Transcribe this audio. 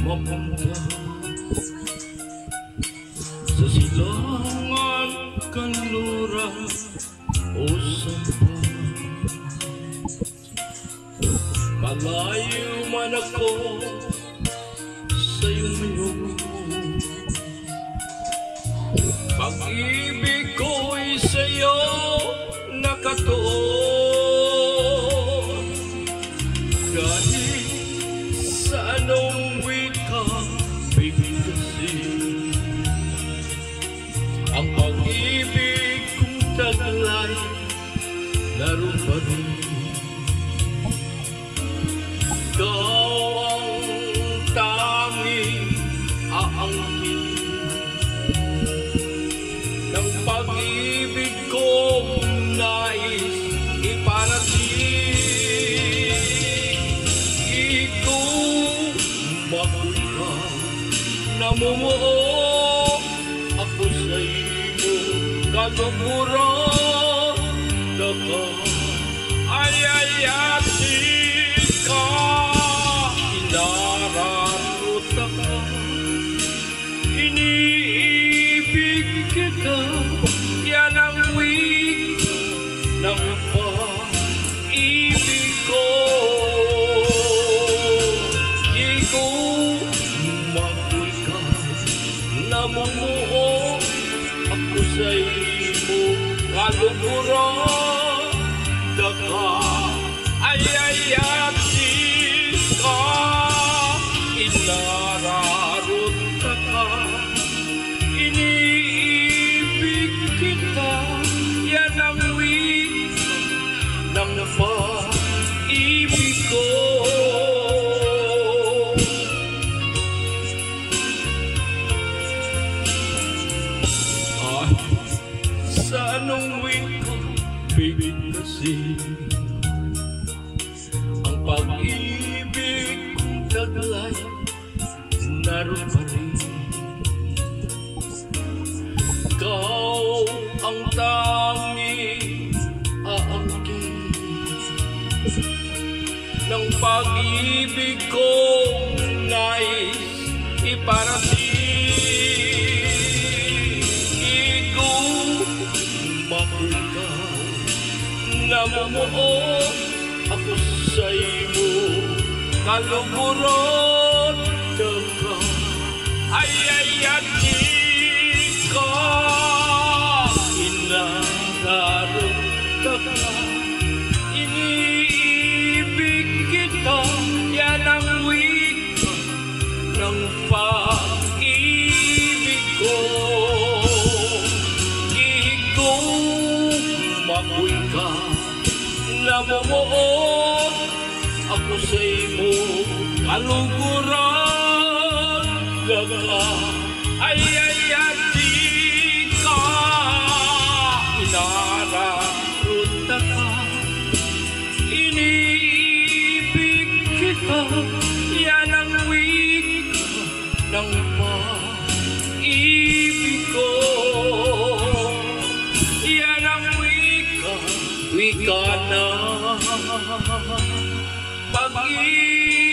Mapunta sa silangan kanluran o sampa. Malayo man ako sa'yo ngayon, pag-ibig ko'y sa'yo nakatuon. Kahit sa anong bigkasin, ang pag-ibig kong taglay naroon pa rin. Ikaw ang tanging aangkin ng pag-ibig kong nais iparating. Namumuo ako sa iyo, kalungkuran ka, ayayatin ka, inararot ka, iniibig kita, yan ang wika ng pag-ibig ko. Namumuo ako sa iyo, kalungkuran ka, ayayatin ka, inararot ka, iniibig kita, yan ang wika ng pag-ibig ko. Sa anong wika bigkasin, ang pag-ibig kong taglay naroon pa rin. Ikaw ang tanging aangkin ng pag-ibig kong nais iparating. Namumuo ako sa iyo, kalungkuran ka, ayayatin ka, inararot ka, iniibig kita, yan ang wika ng pag-ibig ko. Makoy ka, namumuo ako sa iyo, kalungkuran ka, ayayatin ka, inararot ka, iniibig kita, yan ang wika ng pag-ibig ko. Yan ang wika na pag-ibig.